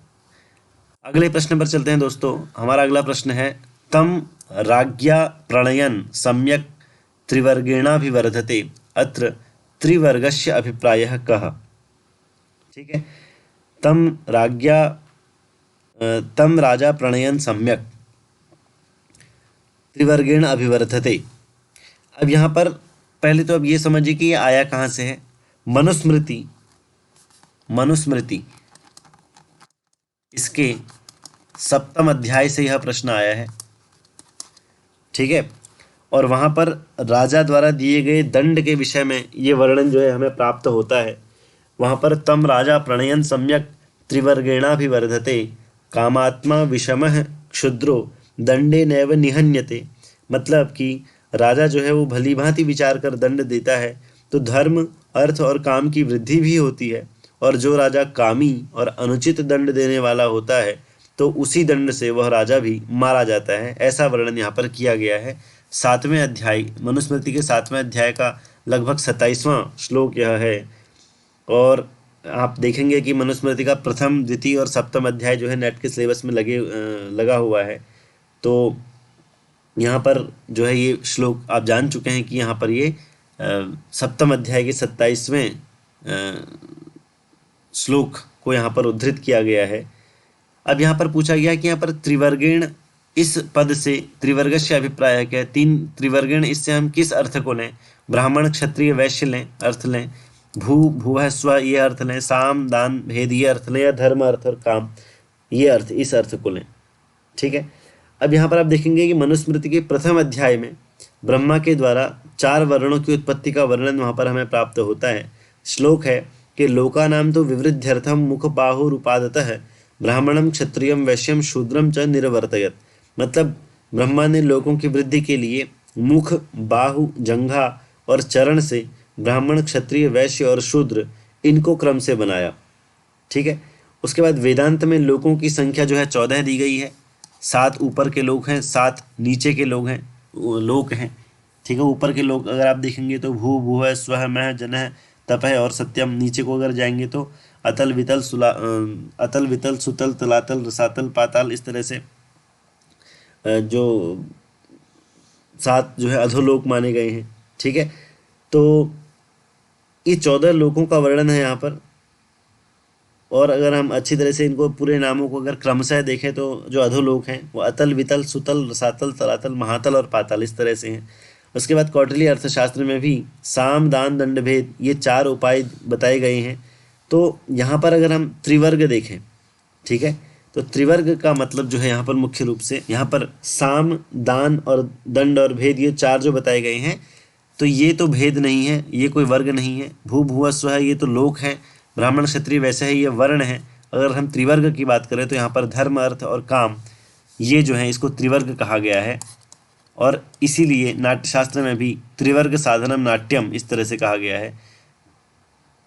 अगले प्रश्न पर चलते हैं दोस्तों। हमारा अगला प्रश्न है, तम राज्ञा प्रणयन सम्यक त्रिवर्गेणाभिवर्धते अत्र त्रिवर्गस्य अभिप्रायः कः? ठीक है, तम राजा प्रणयन सम्यक त्रिवर्गेण अभिवर्धते। अब यहाँ पर पहले तो अब ये समझिए कि ये आया कहाँ से है। मनुस्मृति इसके 7वें अध्याय से यह प्रश्न आया है। ठीक है, और वहाँ पर राजा द्वारा दिए गए दंड के विषय में ये वर्णन जो है हमें प्राप्त होता है। वहाँ पर तम राजा प्रणयन सम्यक त्रिवर्गेणाभिवर्धते कामात्मा विषमः क्षुद्रो दंडे नैव निहन्यते। मतलब कि राजा जो है वो भली भांति विचार कर दंड देता है तो धर्म, अर्थ और काम की वृद्धि भी होती है, और जो राजा कामी और अनुचित दंड देने वाला होता है तो उसी दंड से वह राजा भी मारा जाता है। ऐसा वर्णन यहाँ पर किया गया है। 7वें अध्याय, मनुस्मृति के 7वें अध्याय का लगभग 27वां श्लोक यह है। और आप देखेंगे कि मनुस्मृति का प्रथम, द्वितीय और सप्तम अध्याय जो है नेट के सिलेबस में लगा हुआ है। तो यहाँ पर जो है ये श्लोक आप जान चुके हैं कि यहाँ पर ये 7वें अध्याय के 27वें श्लोक को यहाँ पर उद्धृत किया गया है। अब यहाँ पर पूछा गया कि यहाँ पर त्रिवर्गेण, इस पद से त्रिवर्गस्य अभिप्राय है क्या? 3 त्रिवर्गेण, इससे हम किस अर्थ को लें? ब्राह्मण, क्षत्रिय, वैश्य लें, अर्थ लें, भूः स्व ये अर्थ लें, साम दान भेद ये अर्थ लें, या धर्म अर्थ और काम ये अर्थ, इस अर्थ को लें। ठीक है, अब यहाँ पर आप देखेंगे कि मनुस्मृति के प्रथम अध्याय में ब्रह्मा के द्वारा 4 वर्णों की उत्पत्ति का वर्णन वहाँ पर हमें प्राप्त होता है। श्लोक है कि लोकानां तो विवृद्ध्यर्थम मुख बाहुरुपादतः ब्राह्मणम क्षत्रियम वैश्यम शूद्रम च निरवर्तयत। मतलब ब्रह्मा ने लोगों की वृद्धि के लिए मुख, बाहु, जंघा और चरण से ब्राह्मण, क्षत्रिय, वैश्य और शूद्र इनको क्रम से बनाया। ठीक है, उसके बाद वेदांत में लोगों की संख्या जो है 14 दी गई है। 7 ऊपर के लोग हैं, 7 नीचे के लोग हैं, लोक हैं। ठीक है, ऊपर के लोग अगर आप देखेंगे तो भूः स्वः मह जनः तपः और सत्यम। नीचे को अगर जाएंगे तो अतल वितल सुतल तलातल रसातल पाताल, इस तरह से जो सात जो है अधोलोक माने गए हैं। ठीक है, तो ये 14 लोकों का वर्णन है यहाँ पर। और अगर हम अच्छी तरह से इनको पूरे नामों को अगर क्रमशः देखें तो जो अधोलोक हैं वो अतल, वितल, सुतल, रसातल, तलातल, महातल और पाताल इस तरह से हैं। उसके बाद कौटिल्य अर्थशास्त्र में भी साम, दान, दंड, भेद ये 4 उपाय बताए गए हैं। तो यहाँ पर अगर हम त्रिवर्ग देखें, ठीक है, तो त्रिवर्ग का मतलब जो है यहाँ पर मुख्य रूप से यहाँ पर साम, दान और दंड और भेद ये 4 जो बताए गए हैं, तो ये तो भेद नहीं है, ये कोई वर्ग नहीं है। भू भुव स्व है, ये तो लोक है। ब्राह्मण क्षत्रिय वैसे है, ये वर्ण है। अगर हम त्रिवर्ग की बात करें तो यहाँ पर धर्म, अर्थ और काम ये जो है इसको त्रिवर्ग कहा गया है। और इसीलिए नाट्यशास्त्र में भी त्रिवर्ग साधनम नाट्यम इस तरह से कहा गया है।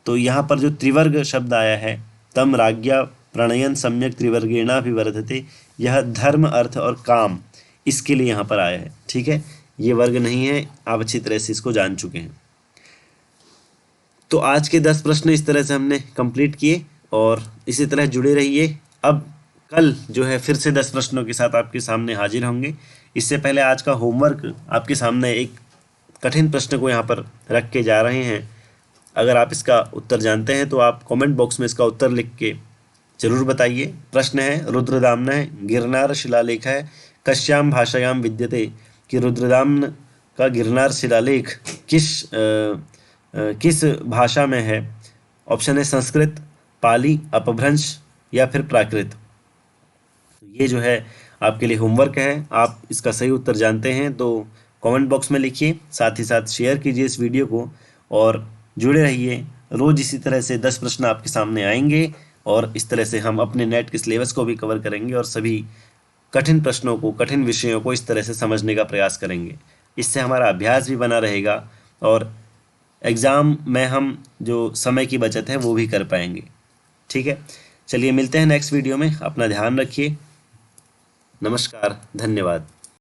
तो यहाँ पर जो त्रिवर्ग शब्द आया है, तम राज्ञा प्रणयन सम्यक त्रिवर्गेणाभिवर्धते, यह धर्म, अर्थ और काम इसके लिए यहाँ पर आया है। ठीक है, ये वर्ग नहीं है, आप अच्छी तरह से इसको जान चुके हैं। तो आज के 10 प्रश्न इस तरह से हमने कंप्लीट किए और इसी तरह जुड़े रहिए। अब कल जो है फिर से 10 प्रश्नों के साथ आपके सामने हाजिर होंगे। इससे पहले आज का होमवर्क आपके सामने एक कठिन प्रश्न को यहाँ पर रख के जा रहे हैं। अगर आप इसका उत्तर जानते हैं तो आप कमेंट बॉक्स में इसका उत्तर लिख के जरूर बताइए। प्रश्न है, रुद्रदाम्न है, गिरनार शिलालेख है, कश्याम भाषायाम विद्यते, कि रुद्रदाम्न का गिरनार शिलालेख किस भाषा में है। ऑप्शन है संस्कृत, पाली, अपभ्रंश या फिर प्राकृत। ये जो है आपके लिए होमवर्क है। आप इसका सही उत्तर जानते हैं तो कमेंट बॉक्स में लिखिए, साथ ही साथ शेयर कीजिए इस वीडियो को और जुड़े रहिए। रोज इसी तरह से 10 प्रश्न आपके सामने आएंगे और इस तरह से हम अपने नेट के सिलेबस को भी कवर करेंगे और सभी कठिन प्रश्नों को, कठिन विषयों को इस तरह से समझने का प्रयास करेंगे। इससे हमारा अभ्यास भी बना रहेगा और एग्ज़ाम में हम जो समय की बचत है वो भी कर पाएंगे। ठीक है, चलिए मिलते हैं नेक्स्ट वीडियो में। अपना ध्यान रखिए। नमस्कार, धन्यवाद।